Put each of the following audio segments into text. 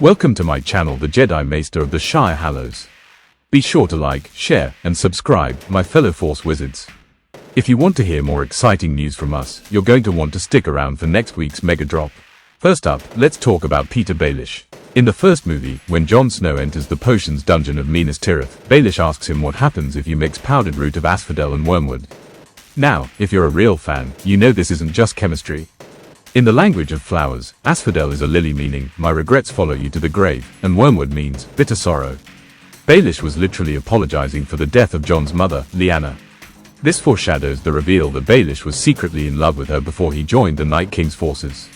Welcome to my channel, the Jedi Maester of the Shire Hallows. Be sure to like, share, and subscribe, my fellow Force Wizards. If you want to hear more exciting news from us, you're going to want to stick around for next week's Mega Drop. First up, let's talk about Petyr Baelish. In the first movie, when Jon Snow enters the potions dungeon of Minas Tirith, Baelish asks him what happens if you mix powdered root of asphodel and wormwood. Now, if you're a real fan, you know this isn't just chemistry. In the language of flowers, asphodel is a lily meaning, my regrets follow you to the grave, and wormwood means, bitter sorrow. Baelish was literally apologizing for the death of Jon's mother, Lyanna. This foreshadows the reveal that Baelish was secretly in love with her before he joined the Night King's forces.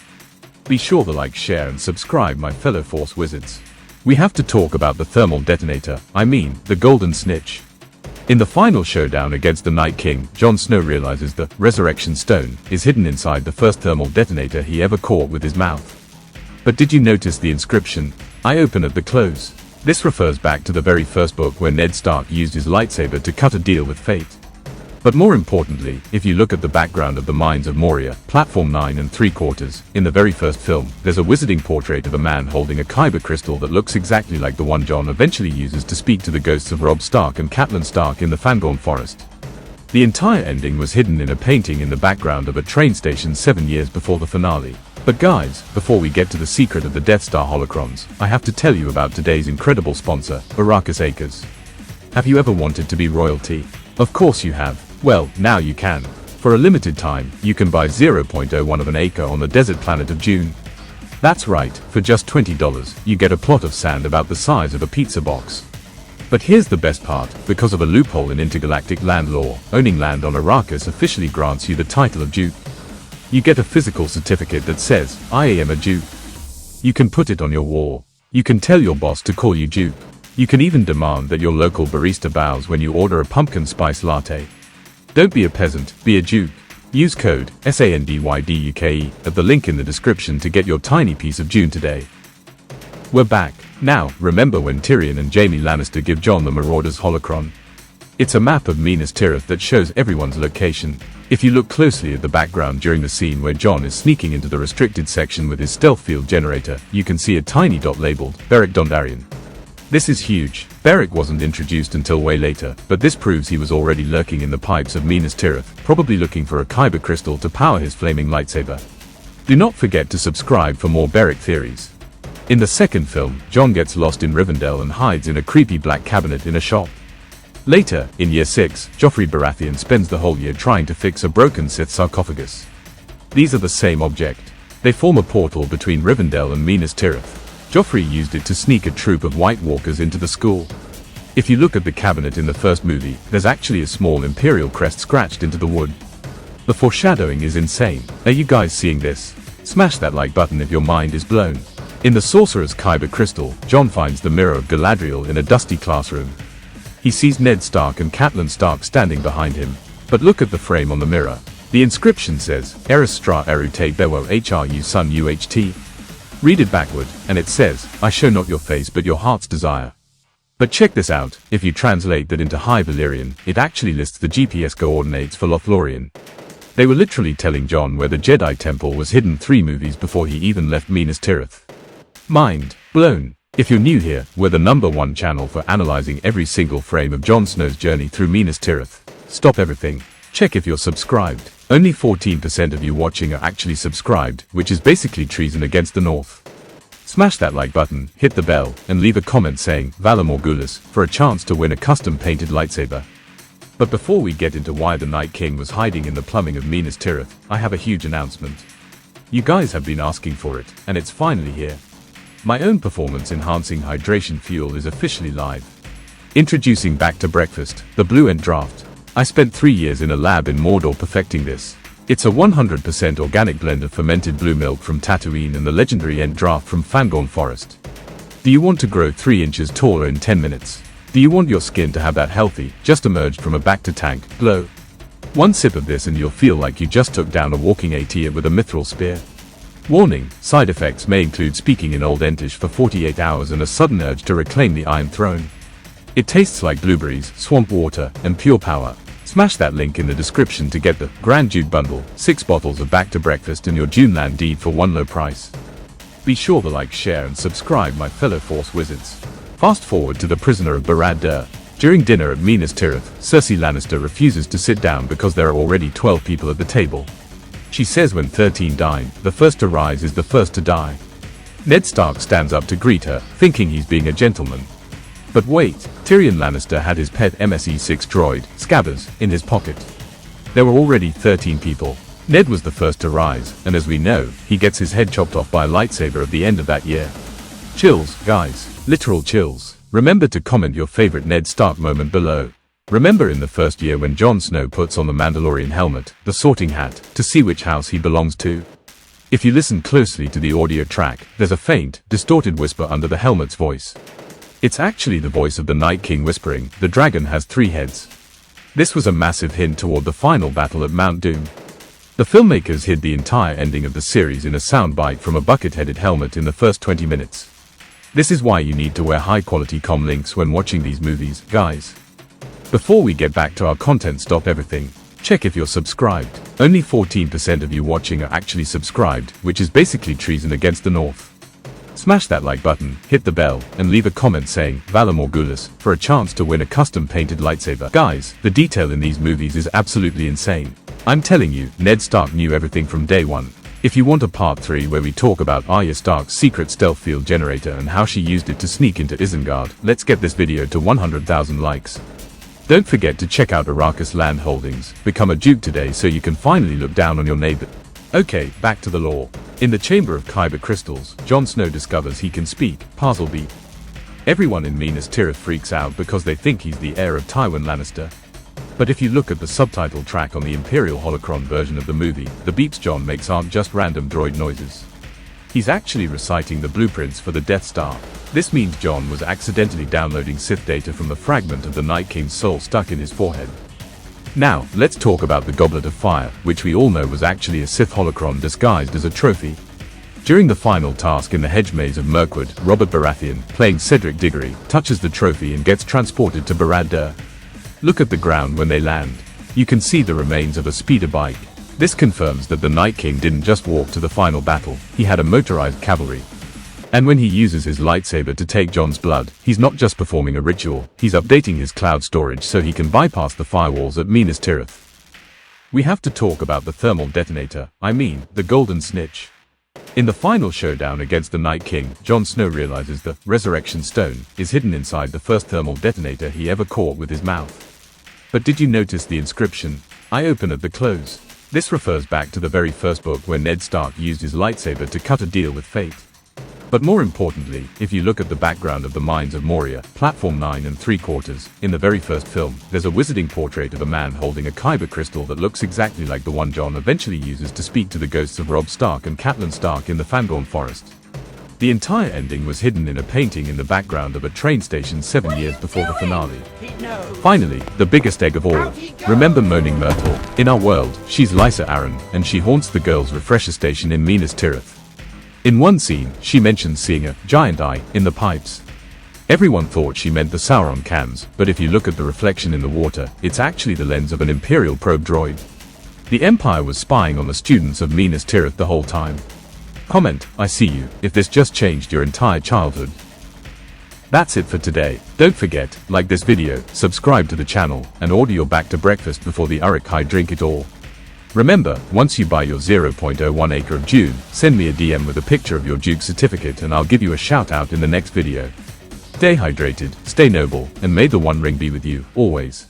Be sure to like, share, and subscribe, my fellow Force Wizards. We have to talk about the thermal detonator, the Golden Snitch. In the final showdown against the Night King, Jon Snow realizes the Resurrection Stone is hidden inside the first thermal detonator he ever caught with his mouth. But did you notice the inscription, "I open at the close"? This refers back to the very first book where Ned Stark used his lightsaber to cut a deal with fate. But more importantly, if you look at the background of the Mines of Moria, Platform 9 3/4, in the very first film, there's a wizarding portrait of a man holding a kyber crystal that looks exactly like the one Jon eventually uses to speak to the ghosts of Robb Stark and Catelyn Stark in the Fangorn Forest. The entire ending was hidden in a painting in the background of a train station 7 years before the finale. But guys, before we get to the secret of the Death Star holocrons, I have to tell you about today's incredible sponsor, Arrakis Acres. Have you ever wanted to be royalty? Of course you have. Well, now you can. For a limited time, you can buy 0.01 of an acre on the desert planet of Dune. That's right, for just $20, you get a plot of sand about the size of a pizza box. But here's the best part, because of a loophole in intergalactic land law, owning land on Arrakis officially grants you the title of Duke. You get a physical certificate that says, "I am a Duke." You can put it on your wall. You can tell your boss to call you Duke. You can even demand that your local barista bows when you order a pumpkin spice latte. Don't be a peasant, be a Duke. Use code SANDYDUKE at the link in the description to get your tiny piece of Dune today. We're back. Now, remember when Tyrion and Jaime Lannister give Jon the Marauder's holocron? It's a map of Minas Tirith that shows everyone's location. If you look closely at the background during the scene where Jon is sneaking into the restricted section with his stealth field generator, you can see a tiny dot labeled Beric Dondarrion. This is huge. Beric wasn't introduced until way later, but this proves he was already lurking in the pipes of Minas Tirith, probably looking for a kyber crystal to power his flaming lightsaber. Do not forget to subscribe for more Beric theories. In the second film, Jon gets lost in Rivendell and hides in a creepy black cabinet in a shop. Later, in Year 6, Joffrey Baratheon spends the whole year trying to fix a broken Sith sarcophagus. These are the same object. They form a portal between Rivendell and Minas Tirith. Joffrey used it to sneak a troop of White Walkers into the school. If you look at the cabinet in the first movie, there's actually a small Imperial crest scratched into the wood. The foreshadowing is insane. Are you guys seeing this? Smash that like button if your mind is blown. In the Sorcerer's Kyber Crystal, Jon finds the Mirror of Galadriel in a dusty classroom. He sees Ned Stark and Catelyn Stark standing behind him. But look at the frame on the mirror. The inscription says, Eris Stra Eru Te Bewo Hru Sun Uht. Read it backward, and it says, "I show not your face but your heart's desire." But check this out, if you translate that into High Valyrian, it actually lists the GPS coordinates for Lothlorien. They were literally telling Jon where the Jedi Temple was hidden 3 movies before he even left Minas Tirith. Mind blown. If you're new here, we're the #1 channel for analyzing every single frame of Jon Snow's journey through Minas Tirith. Stop everything. Check if you're subscribed. Only 14% of you watching are actually subscribed, which is basically treason against the North. Smash that like button, hit the bell, and leave a comment saying Valar Morghulis for a chance to win a custom-painted lightsaber. But before we get into why the Night King was hiding in the plumbing of Minas Tirith, I have a huge announcement. You guys have been asking for it, and it's finally here. My own performance-enhancing hydration fuel is officially live. Introducing Back to Breakfast, the Blue Ent Draft. I spent 3 years in a lab in Mordor perfecting this. It's a 100% organic blend of fermented blue milk from Tatooine and the legendary Ent Draft from Fangorn Forest. Do you want to grow 3 inches taller in 10 minutes? Do you want your skin to have that healthy, just emerged from a back-to-tank, glow? One sip of this and you'll feel like you just took down a walking AT with a mithril spear. Warning, side effects may include speaking in Old Entish for 48 hours and a sudden urge to reclaim the Iron Throne. It tastes like blueberries, swamp water, and pure power. Smash that link in the description to get the Grand Duke Bundle, 6 bottles of Back to Breakfast and your Duneland deed for one low price. Be sure to like, share and subscribe, my fellow Force wizards. Fast forward to the prisoner of Barad-dûr. During dinner at Minas Tirith, Cersei Lannister refuses to sit down because there are already 12 people at the table. She says when 13 dine, the first to rise is the first to die. Ned Stark stands up to greet her, thinking he's being a gentleman. But wait, Tyrion Lannister had his pet MSE6 droid, Scabbers, in his pocket. There were already 13 people. Ned was the first to rise, and as we know, he gets his head chopped off by a lightsaber at the end of that year. Chills, guys. Literal chills. Remember to comment your favorite Ned Stark moment below. Remember in the first year when Jon Snow puts on the Mandalorian helmet, the sorting hat, to see which house he belongs to? If you listen closely to the audio track, there's a faint, distorted whisper under the helmet's voice. It's actually the voice of the Night King whispering, "The dragon has 3 heads." This was a massive hint toward the final battle at Mount Doom. The filmmakers hid the entire ending of the series in a soundbite from a bucket-headed helmet in the first 20 minutes. This is why you need to wear high-quality comm links when watching these movies, guys. Before we get back to our content, stop everything. Check if you're subscribed. Only 14% of you watching are actually subscribed, which is basically treason against the North. Smash that like button, hit the bell, and leave a comment saying, Valar Morghulis, for a chance to win a custom-painted lightsaber. Guys, the detail in these movies is absolutely insane. I'm telling you, Ned Stark knew everything from day one. If you want a part 3 where we talk about Arya Stark's secret stealth field generator and how she used it to sneak into Isengard, let's get this video to 100,000 likes. Don't forget to check out Arrakis land holdings. Become a duke today so you can finally look down on your neighbor. Okay, back to the lore. In the Chamber of Kyber Crystals, Jon Snow discovers he can speak Parselbeep. Everyone in Minas Tirith freaks out because they think he's the heir of Tywin Lannister. But if you look at the subtitle track on the Imperial Holocron version of the movie, the beeps Jon makes aren't just random droid noises. He's actually reciting the blueprints for the Death Star. This means Jon was accidentally downloading Sith data from the fragment of the Night King's soul stuck in his forehead. Now, let's talk about the Goblet of Fire, which we all know was actually a Sith holocron disguised as a trophy. During the final task in the hedge maze of Mirkwood, Robert Baratheon, playing Cedric Diggory, touches the trophy and gets transported to Barad-dûr. Look at the ground when they land. You can see the remains of a speeder bike. This confirms that the Night King didn't just walk to the final battle, he had a motorized cavalry. And when he uses his lightsaber to take Jon's blood, he's not just performing a ritual, he's updating his cloud storage so he can bypass the firewalls at Minas Tirith. We have to talk about the thermal detonator, the Golden Snitch. In the final showdown against the Night King, Jon Snow realizes the Resurrection Stone is hidden inside the first thermal detonator he ever caught with his mouth. But did you notice the inscription? "I open at the close." This refers back to the very first book where Ned Stark used his lightsaber to cut a deal with fate. But more importantly, if you look at the background of the Mines of Moria, Platform 9 3/4, in the very first film, there's a wizarding portrait of a man holding a kyber crystal that looks exactly like the one Jon eventually uses to speak to the ghosts of Robb Stark and Catelyn Stark in the Fangorn Forest. The entire ending was hidden in a painting in the background of a train station 7 years before the finale. Finally, the biggest egg of all. Remember Moaning Myrtle? In our world, she's Lysa Arryn, and she haunts the girls' refresher station in Minas Tirith. In one scene, she mentions seeing a giant eye in the pipes. Everyone thought she meant the Sauron cans, but if you look at the reflection in the water, it's actually the lens of an Imperial probe droid. The Empire was spying on the students of Minas Tirith the whole time. Comment, I see you, if this just changed your entire childhood. That's it for today. Don't forget, like this video, subscribe to the channel, and order your back to breakfast before the Uruk-hai drink it all. Remember, once you buy your 0.01 acre of Dune, send me a DM with a picture of your Duke certificate and I'll give you a shout out in the next video. Stay hydrated, stay noble, and may the One Ring be with you, always.